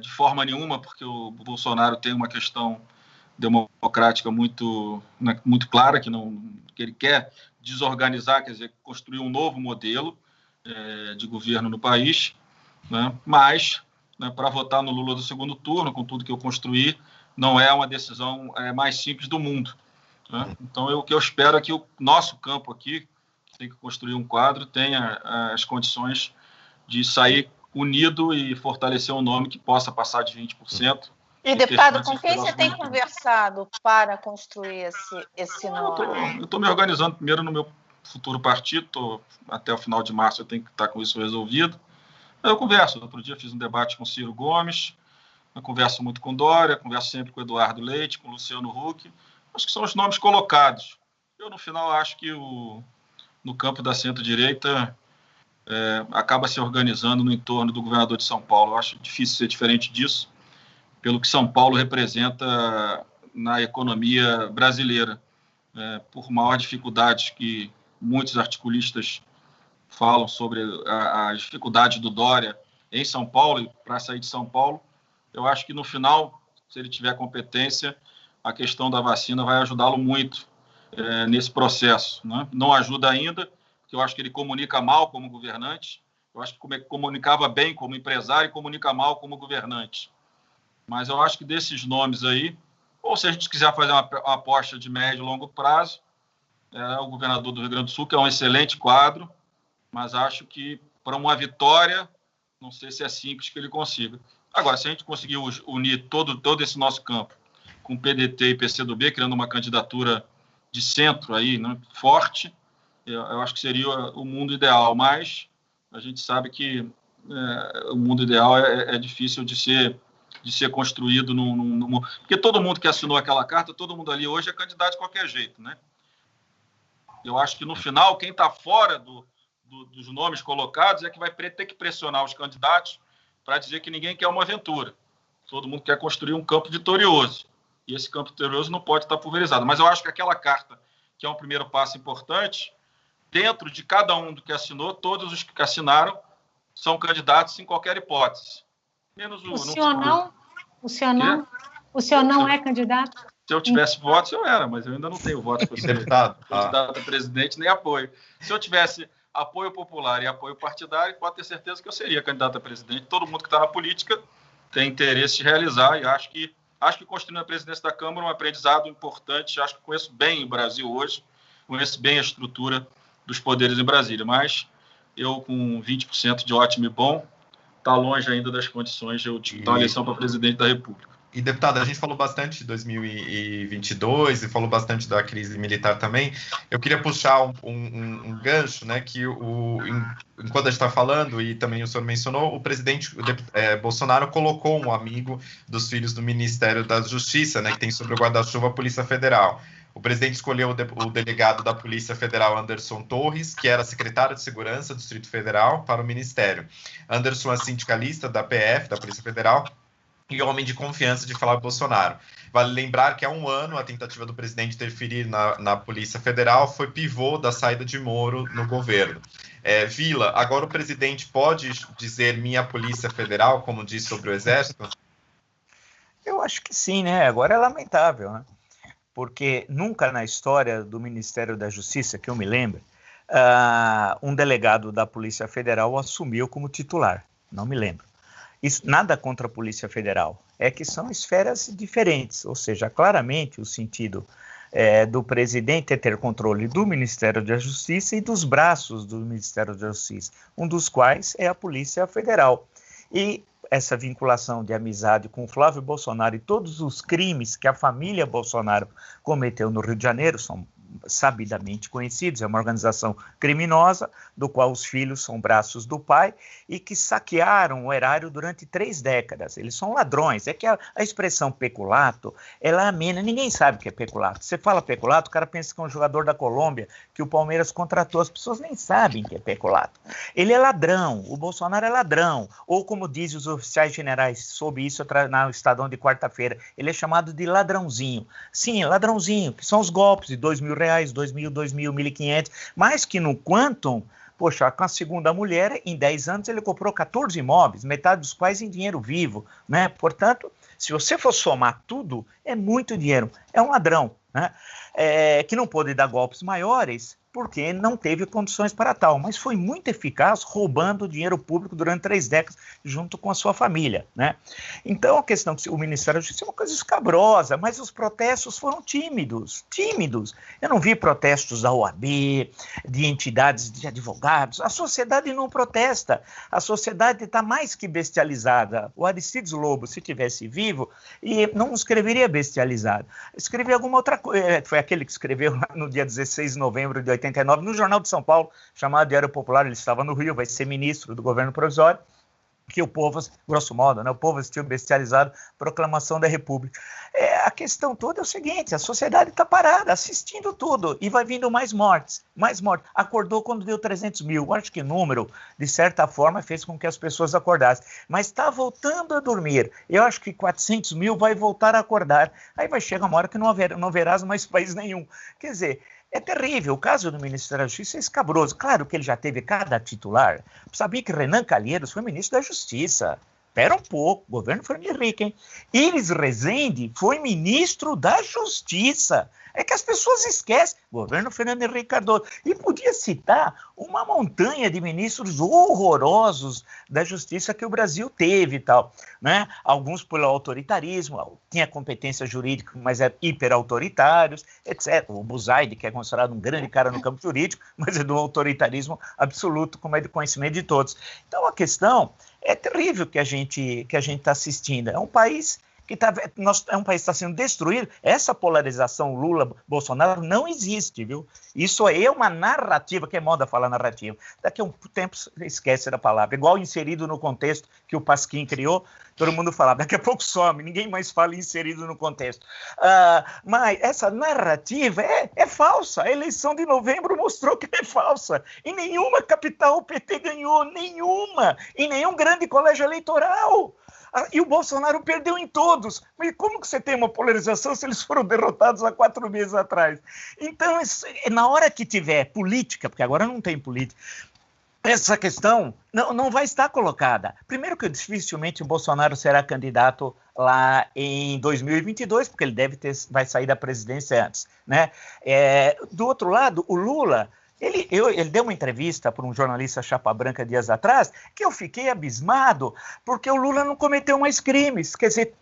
de forma nenhuma, porque o Bolsonaro tem uma questão democrática muito clara, que ele quer desorganizar, quer dizer, construir um novo modelo de governo no país, né? Mas, né, para votar no Lula do segundo turno, com tudo que eu construí, não é uma decisão mais simples do mundo, né? Então, o que eu espero é que o nosso campo aqui, que tem que construir um quadro, tenha as condições de sair unido e fortalecer um nome que possa passar de 20%. E, deputado, com quem você tem conversado para construir esse nome? Eu estou me organizando primeiro no meu futuro partido, até o final de março eu tenho que estar com isso resolvido. Eu converso, outro dia fiz um debate com Ciro Gomes, eu converso muito com Dória, converso sempre com Eduardo Leite, com Luciano Huck, acho que são os nomes colocados. Eu, no final, acho que no campo da centro-direita acaba se organizando no entorno do governador de São Paulo. Eu acho difícil ser diferente disso, pelo que São Paulo representa na economia brasileira, por maior dificuldade que muitos articulistas falam sobre as dificuldades do Dória em São Paulo e para sair de São Paulo. Eu acho que, no final, se ele tiver competência, a questão da vacina vai ajudá-lo muito nesse processo, né? Não ajuda ainda, porque eu acho que ele comunica mal como governante, eu acho que comunicava bem como empresário e comunica mal como governante. Mas eu acho que desses nomes aí, ou se a gente quiser fazer uma aposta de médio e longo prazo, o governador do Rio Grande do Sul, que é um excelente quadro, mas acho que para uma vitória, não sei se é simples que ele consiga. Agora, se a gente conseguir unir todo esse nosso campo com PDT e PCdoB, criando uma candidatura de centro aí, né, forte, eu acho que seria o mundo ideal, mas a gente sabe que o mundo ideal é difícil de ser construído porque todo mundo que assinou aquela carta, todo mundo ali hoje é candidato de qualquer jeito, né? Eu acho que no final, quem está fora dos nomes colocados é que vai ter que pressionar os candidatos para dizer que ninguém quer uma aventura. Todo mundo quer construir um campo vitorioso. E esse campo vitorioso não pode estar pulverizado. Mas eu acho que aquela carta, que é um primeiro passo importante, dentro de cada um do que assinou, todos os que assinaram são candidatos em qualquer hipótese. Menos o senhor não é candidato? Se eu tivesse votos, eu era, mas eu ainda não tenho votos para ser candidato a presidente nem apoio. Se eu tivesse apoio popular e apoio partidário, pode ter certeza que eu seria candidato a presidente. Todo mundo que está na política tem interesse de realizar e acho que construindo a presidência da Câmara é um aprendizado importante. Acho que conheço bem o Brasil hoje, conheço bem a estrutura dos poderes em Brasília, mas eu com 20% de ótimo e bom, está longe ainda das condições de eu disputar a eleição para presidente da República. E, deputado, a gente falou bastante de 2022 e falou bastante da crise militar também. Eu queria puxar um gancho, né, que enquanto a gente está falando, e também o senhor mencionou, o presidente Bolsonaro colocou um amigo dos filhos do Ministério da Justiça, né, que tem sobre o guarda-chuva a Polícia Federal. O presidente escolheu o delegado da Polícia Federal, Anderson Torres, que era secretário de Segurança do Distrito Federal, para o Ministério. Anderson é sindicalista da PF, da Polícia Federal, e homem de confiança de falar Bolsonaro. Vale lembrar que há um ano a tentativa do presidente interferir na Polícia Federal foi pivô da saída de Moro no governo. Vila, agora o presidente pode dizer minha Polícia Federal, como diz sobre o Exército? Eu acho que sim, né? Agora é lamentável, né? Porque nunca na história do Ministério da Justiça, que eu me lembro, um delegado da Polícia Federal assumiu como titular. Não me lembro. Isso, nada contra a Polícia Federal, é que são esferas diferentes, ou seja, claramente o sentido do presidente é ter controle do Ministério da Justiça e dos braços do Ministério da Justiça, um dos quais é a Polícia Federal. E essa vinculação de amizade com o Flávio Bolsonaro e todos os crimes que a família Bolsonaro cometeu no Rio de Janeiro são sabidamente conhecidos, é uma organização criminosa, do qual os filhos são braços do pai, e que saquearam o erário durante 3 décadas. Eles são ladrões. É que a expressão peculato, ela amena, ninguém sabe o que é peculato. Você fala peculato, o cara pensa que é um jogador da Colômbia, que o Palmeiras contratou, as pessoas nem sabem o que é peculato. Ele é ladrão, o Bolsonaro é ladrão, ou como dizem os oficiais generais, soube isso no Estadão de quarta-feira, ele é chamado de ladrãozinho. Sim, ladrãozinho, que são os golpes de R$2.000, 2.000, 1.500, mais que no Quantum, poxa, com a segunda mulher, em 10 anos ele comprou 14 imóveis, metade dos quais em dinheiro vivo, né? Portanto, se você for somar tudo, é muito dinheiro, é um ladrão, né? Que não pôde dar golpes maiores, porque não teve condições para tal, mas foi muito eficaz roubando dinheiro público durante 3 décadas, junto com a sua família, né? Então, a questão que o Ministério da Justiça é uma coisa escabrosa, mas os protestos foram tímidos. Eu não vi protestos da OAB, de entidades de advogados, a sociedade não protesta, a sociedade está mais que bestializada. O Aristides Lobo, se tivesse vivo, não escreveria bestializado, escrevia alguma outra coisa, foi aquele que escreveu no dia 16 de novembro de 89, no Jornal de São Paulo, chamado Diário Popular, ele estava no Rio, vai ser ministro do governo provisório, que o povo, grosso modo, né, o povo assistiu bestializado, proclamação da República. A questão toda é o seguinte, a sociedade está parada, assistindo tudo, e vai vindo mais mortes. Acordou quando deu 300 mil, acho que o número, de certa forma, fez com que as pessoas acordassem, mas está voltando a dormir. Eu acho que 400 mil vai voltar a acordar, aí vai chegar uma hora que não haverás mais país nenhum. Quer dizer, é terrível. O caso do Ministério da Justiça é escabroso. Claro que ele já teve cada titular. Sabia que Renan Calheiros foi ministro da Justiça. Espera um pouco, governo Fernando Henrique, hein? Iris Rezende foi ministro da Justiça. É que as pessoas esquecem. Governo Fernando Henrique Cardoso. E podia citar uma montanha de ministros horrorosos da Justiça que o Brasil teve e tal, né? Alguns pelo autoritarismo, tinha competência jurídica, mas eram hiperautoritários, etc. O Buzaide, que é considerado um grande cara no campo jurídico, mas é do autoritarismo absoluto, como é de conhecimento de todos. Então, a questão é terrível que a gente está assistindo. É um país que está sendo destruído. Essa polarização Lula-Bolsonaro não existe, viu? Isso é uma narrativa, que é moda falar narrativa. Daqui a um tempo esquece da palavra. Igual inserido no contexto que o Pasquim criou, todo mundo falava, daqui a pouco some, ninguém mais fala inserido no contexto. Mas essa narrativa é falsa. A eleição de novembro mostrou que é falsa. Em nenhuma capital o PT ganhou, nenhuma. Em nenhum grande colégio eleitoral. E o Bolsonaro perdeu em todos. Mas como que você tem uma polarização se eles foram derrotados há 4 meses atrás? Então, na hora que tiver política, porque agora não tem política, essa questão não vai estar colocada. Primeiro que dificilmente o Bolsonaro será candidato lá em 2022, porque ele vai sair da presidência antes, né? Do outro lado, o Lula... Ele deu uma entrevista para um jornalista chapa branca dias atrás, que eu fiquei abismado, porque o Lula não cometeu mais crimes. Quer dizer,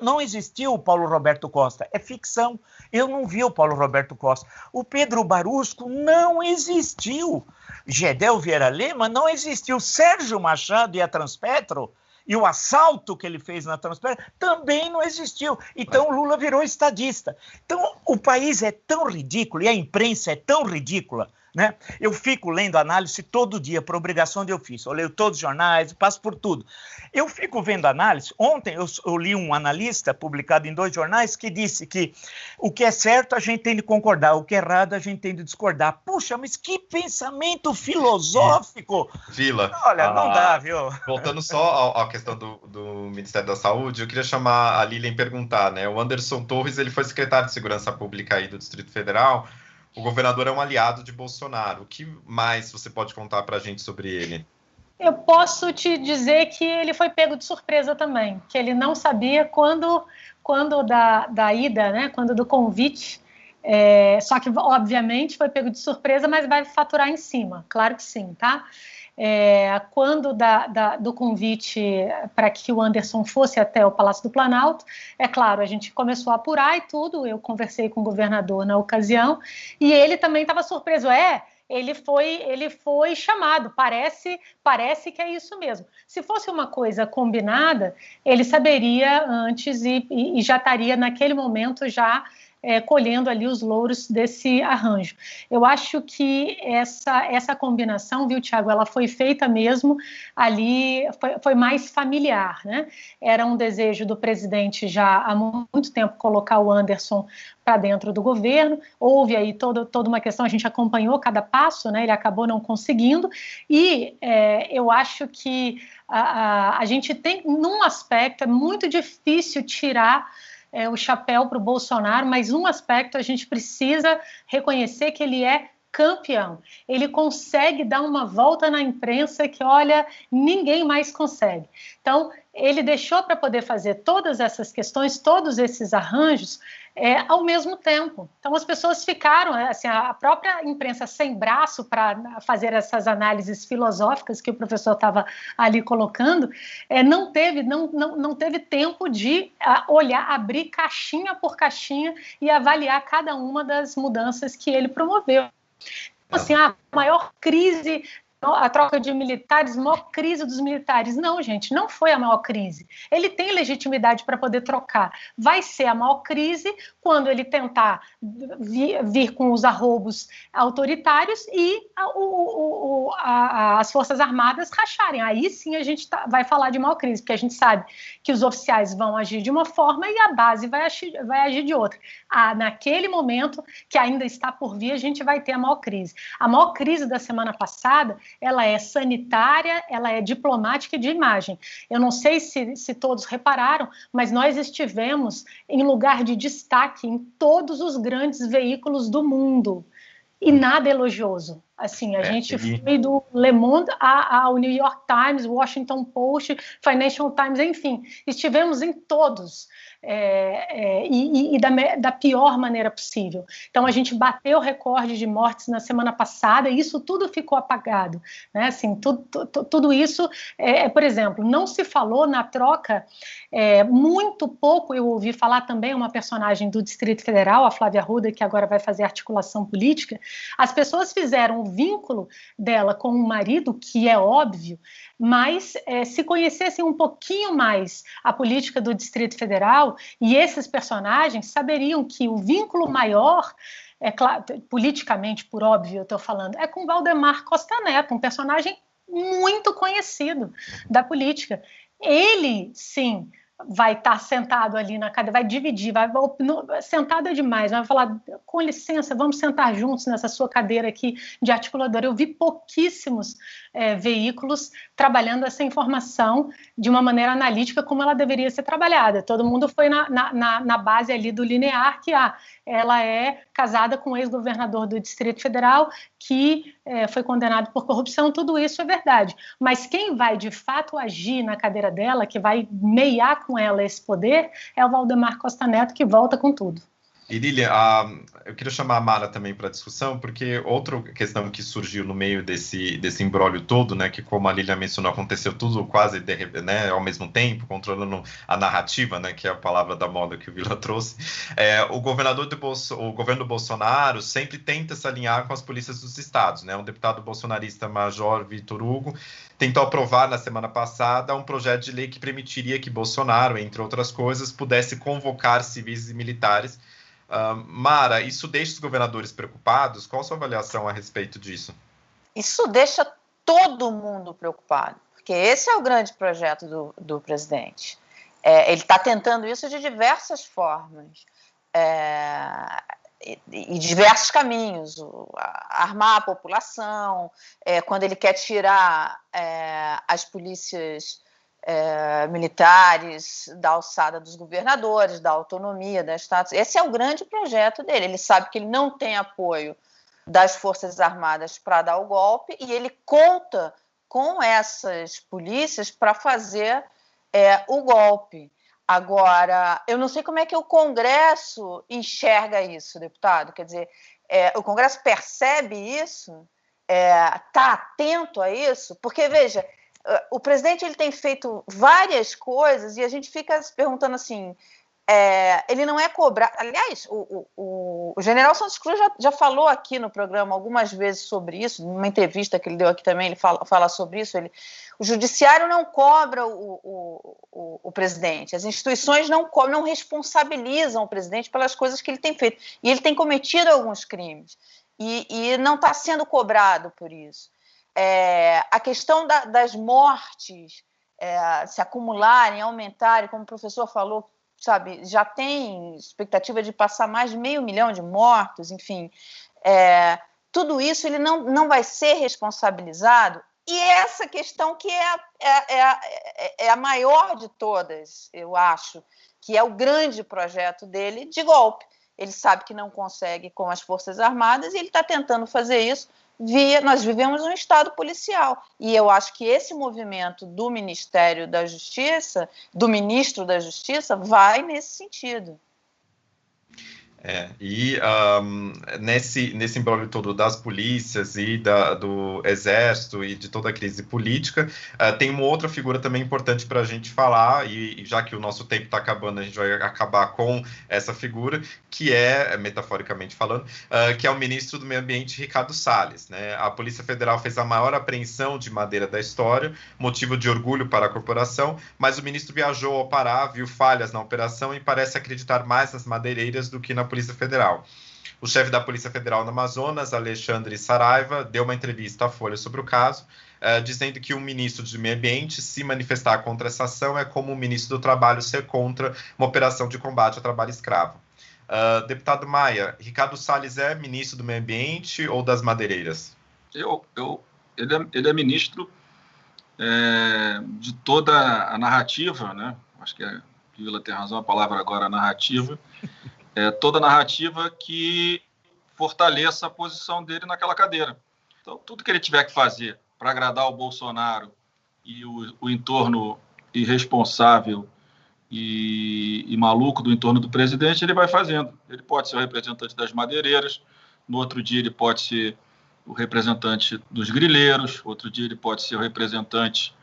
não existiu o Paulo Roberto Costa, é ficção. Eu não vi o Paulo Roberto Costa. O Pedro Barusco não existiu. Gedel Vieira Lima não existiu. Sérgio Machado e a Transpetro, e o assalto que ele fez na Transpetro também não existiu. Então, Lula virou estadista. Então, o país é tão ridículo e a imprensa é tão ridícula, né? Eu fico lendo análise todo dia, por obrigação de ofício. Eu leio todos os jornais, passo por tudo. Eu fico vendo análise. Ontem eu li um analista publicado em 2 jornais que disse que o que é certo a gente tem de concordar, o que é errado a gente tem de discordar. Puxa, mas que pensamento filosófico! Vila. Olha, não dá, viu? Voltando só à questão do Ministério da Saúde, eu queria chamar a Lilian e perguntar, né? O Anderson Torres, ele foi secretário de Segurança Pública aí do Distrito Federal. O governador é um aliado de Bolsonaro. O que mais você pode contar para a gente sobre ele? Eu posso te dizer que ele foi pego de surpresa também, que ele não sabia quando da ida, né, quando do convite, só que, obviamente, foi pego de surpresa, mas vai faturar em cima, claro que sim, tá? Quando do convite para que o Anderson fosse até o Palácio do Planalto, é claro, a gente começou a apurar e tudo, eu conversei com o governador na ocasião, e ele também estava surpreso, ele foi chamado. Parece que é isso mesmo. Se fosse uma coisa combinada, ele saberia antes e já estaria naquele momento já colhendo ali os louros desse arranjo. Eu acho que essa combinação, viu, Tiago, ela foi feita mesmo ali, foi mais familiar, né? Era um desejo do presidente já há muito tempo colocar o Anderson para dentro do governo. Houve aí toda uma questão, a gente acompanhou cada passo, né? Ele acabou não conseguindo, e eu acho que a gente tem, num aspecto, é muito difícil tirar o chapéu para o Bolsonaro, mas um aspecto a gente precisa reconhecer que ele é campeão. Ele consegue dar uma volta na imprensa que, olha, ninguém mais consegue. Então, ele deixou para poder fazer todas essas questões, todos esses arranjos, ao mesmo tempo. Então, as pessoas ficaram, assim, a própria imprensa sem braço para fazer essas análises filosóficas que o professor estava ali colocando, não teve tempo de olhar, abrir caixinha por caixinha e avaliar cada uma das mudanças que ele promoveu. Assim, a maior crise, a troca de militares, a maior crise dos militares. Não, gente, não foi a maior crise. Ele tem legitimidade para poder trocar. Vai ser a maior crise quando ele tentar vir com os arroubos autoritários e as Forças Armadas racharem. Aí sim a gente vai falar de maior crise, porque a gente sabe que os oficiais vão agir de uma forma e a base vai agir de outra. Naquele momento, que ainda está por vir, a gente vai ter a maior crise. A maior crise da semana passada, ela é sanitária, ela é diplomática e de imagem. Eu não sei se todos repararam, mas nós estivemos em lugar de destaque em todos os grandes veículos do mundo. E nada elogioso. Assim, a gente foi do Le Monde ao New York Times, Washington Post, Financial Times, enfim, estivemos em todos. E da pior maneira possível. Então, a gente bateu o recorde de mortes na semana passada e isso tudo ficou apagado, né? Assim, tudo isso, por exemplo, não se falou na troca, muito pouco eu ouvi falar também uma personagem do Distrito Federal, a Flávia Arruda, que agora vai fazer articulação política. As pessoas fizeram o vínculo dela com o marido, que é óbvio, mas se conhecessem um pouquinho mais a política do Distrito Federal e esses personagens saberiam que o vínculo maior, claro, politicamente, por óbvio, eu estou falando, é com Valdemar Costa Neto, um personagem muito conhecido da política. Ele, sim, vai estar sentado ali na cadeira, vai dividir, sentado é demais, vai falar, com licença, vamos sentar juntos nessa sua cadeira aqui de articulador. Eu vi pouquíssimos veículos trabalhando essa informação de uma maneira analítica como ela deveria ser trabalhada. Todo mundo foi na base ali do linear, que ela é casada com o ex-governador do Distrito Federal, que foi condenado por corrupção. Tudo isso é verdade. Mas quem vai, de fato, agir na cadeira dela, que vai meiar com ela esse poder, é o Valdemar Costa Neto, que volta com tudo. E Lília, eu queria chamar a Mara também para a discussão, porque outra questão que surgiu no meio desse imbróglio todo, né, que como a Lília mencionou, aconteceu tudo quase né, ao mesmo tempo, controlando a narrativa, né, que é a palavra da moda que o Vila trouxe, o governo do Bolsonaro sempre tenta se alinhar com as polícias dos estados, né, um deputado bolsonarista, Major Vitor Hugo, tentou aprovar na semana passada um projeto de lei que permitiria que Bolsonaro, entre outras coisas, pudesse convocar civis e militares. Mara, isso deixa os governadores preocupados? Qual a sua avaliação a respeito disso? Isso deixa todo mundo preocupado, porque esse é o grande projeto do presidente. Ele está tentando isso de diversas formas e diversos caminhos. Armar a população, quando ele quer tirar as polícias militares da alçada dos governadores, da autonomia, da status. Esse é o grande projeto dele. Ele sabe que ele não tem apoio das Forças Armadas para dar o golpe e ele conta com essas polícias para fazer o golpe. Agora, eu não sei como é que o Congresso enxerga isso, deputado. Quer dizer, o Congresso percebe isso? Está atento a isso? Porque, veja, o presidente ele tem feito várias coisas e a gente fica se perguntando assim, ele não é cobrado. Aliás, o general Santos Cruz já falou aqui no programa algumas vezes sobre isso, numa entrevista que ele deu aqui também, ele fala sobre isso. O judiciário não cobra o presidente, as instituições não responsabilizam o presidente pelas coisas que ele tem feito. E ele tem cometido alguns crimes, e não está sendo cobrado por isso. A questão das mortes se acumularem, aumentarem, como o professor falou, sabe, já tem expectativa de passar mais de 500 mil de mortos, enfim, tudo isso ele não vai ser responsabilizado, e essa questão que é a maior de todas, eu acho, que é o grande projeto dele de golpe. Ele sabe que não consegue com as Forças Armadas e ele está tentando fazer isso nós vivemos um Estado policial, e eu acho que esse movimento do Ministério da Justiça, do Ministro da Justiça, vai nesse sentido. Nesse imbróglio todo das polícias e do exército e de toda a crise política, tem uma outra figura também importante para a gente falar, e já que o nosso tempo está acabando, a gente vai acabar com essa figura, que metaforicamente falando, que é o ministro do Meio Ambiente, Ricardo Salles, né? A Polícia Federal fez a maior apreensão de madeira da história, motivo de orgulho para a corporação, mas o ministro viajou ao Pará, viu falhas na operação e parece acreditar mais nas madeireiras do que na Polícia Federal. O chefe da Polícia Federal no Amazonas, Alexandre Saraiva, deu uma entrevista à Folha sobre o caso, dizendo que um ministro do Meio Ambiente se manifestar contra essa ação é como um ministro do Trabalho ser contra uma operação de combate ao trabalho escravo. Deputado Maia, Ricardo Salles é ministro do Meio Ambiente ou das madeireiras? Ele é ministro de toda a narrativa, né? Acho que a Vila tem razão, a palavra agora é narrativa. Toda a narrativa que fortaleça a posição dele naquela cadeira. Então, tudo que ele tiver que fazer para agradar o Bolsonaro e o entorno irresponsável e maluco do entorno do presidente, ele vai fazendo. Ele pode ser o representante das madeireiras, no outro dia ele pode ser o representante dos grileiros, outro dia ele pode ser o representante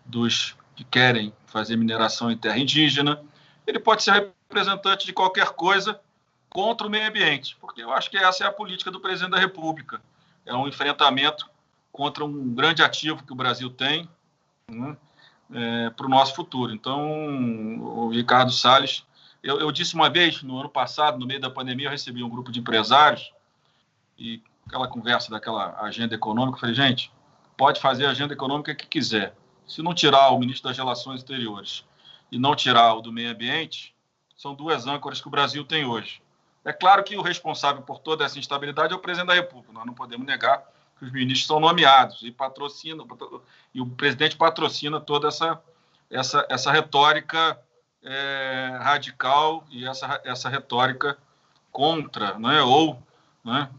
dos que querem fazer mineração em terra indígena, ele pode ser representante de qualquer coisa contra o meio ambiente, porque eu acho que essa é a política do presidente da República. É um enfrentamento contra um grande ativo que o Brasil tem, né, para o nosso futuro. Então, o Ricardo Salles, eu disse uma vez, no ano passado, no meio da pandemia, eu recebi um grupo de empresários e aquela conversa daquela agenda econômica, eu falei, gente, pode fazer a agenda econômica que quiser. Se não tirar o ministro das Relações Exteriores e não tirar o do meio ambiente, são duas âncoras que o Brasil tem hoje. É claro que o responsável por toda essa instabilidade é o presidente da República. Nós não podemos negar que os ministros são nomeados e o presidente patrocina toda essa retórica radical e essa retórica contra, né, ou, né,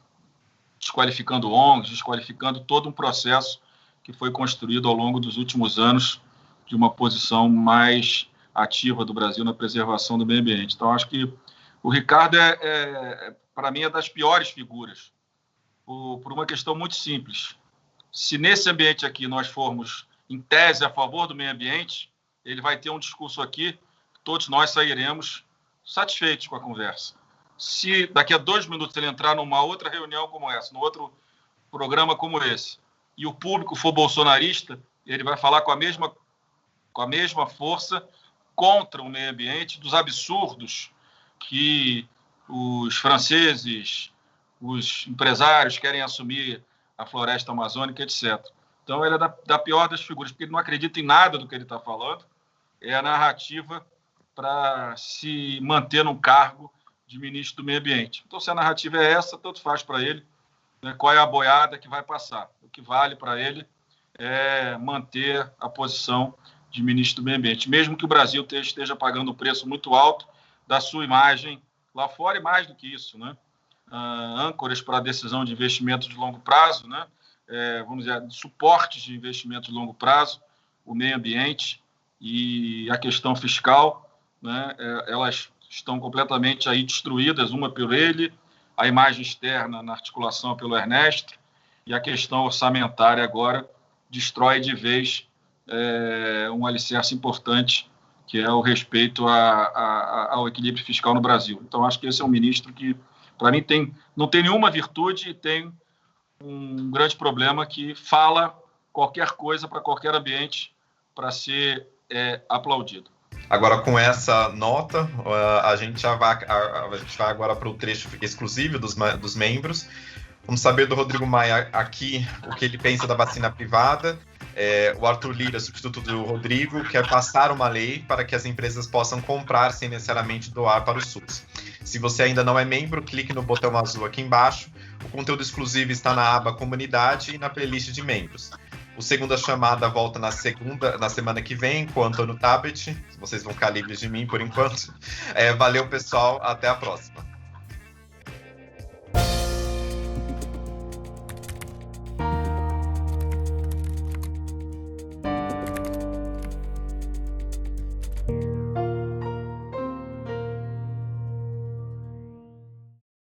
desqualificando ONGs, desqualificando todo um processo que foi construído ao longo dos últimos anos de uma posição mais ativa do Brasil na preservação do meio ambiente. Então, acho que o Ricardo, para mim, é das piores figuras, por uma questão muito simples. Se nesse ambiente aqui nós formos, em tese, a favor do meio ambiente, ele vai ter um discurso aqui que todos nós sairemos satisfeitos com a conversa. Se daqui a 2 minutos ele entrar numa outra reunião como essa, num outro programa como esse, e o público for bolsonarista, ele vai falar com a mesma força contra o meio ambiente, dos absurdos que os franceses, os empresários querem assumir a floresta amazônica, etc. Então, ele é da pior das figuras, porque ele não acredita em nada do que ele está falando, é a narrativa para se manter num cargo de ministro do meio ambiente. Então, se a narrativa é essa, tanto faz para ele, né, qual é a boiada que vai passar. O que vale para ele é manter a posição de ministro do meio ambiente, mesmo que o Brasil esteja pagando um preço muito alto da sua imagem lá fora, e mais do que isso, né? Âncoras para a decisão de investimento de longo prazo, né? Vamos dizer, suportes de investimento de longo prazo, o meio ambiente e a questão fiscal, né? Elas estão completamente aí destruídas, uma por ele, a imagem externa na articulação pelo Ernesto, e a questão orçamentária agora destrói de vez um alicerce importante que é o respeito ao equilíbrio fiscal no Brasil. Então, acho que esse é um ministro que, para mim, não tem nenhuma virtude e tem um grande problema que fala qualquer coisa para qualquer ambiente para ser aplaudido. Agora, com essa nota, a gente vai agora para o trecho exclusivo dos membros. Vamos saber do Rodrigo Maia aqui o que ele pensa da vacina privada. O Arthur Lira, substituto do Rodrigo, quer passar uma lei para que as empresas possam comprar sem necessariamente doar para o SUS. Se você ainda não é membro, clique no botão azul aqui embaixo. O conteúdo exclusivo está na aba Comunidade e na playlist de membros. O Segunda Chamada volta na semana que vem com o Antônio Tabet. Vocês vão ficar livres de mim por enquanto. Valeu, pessoal. Até a próxima.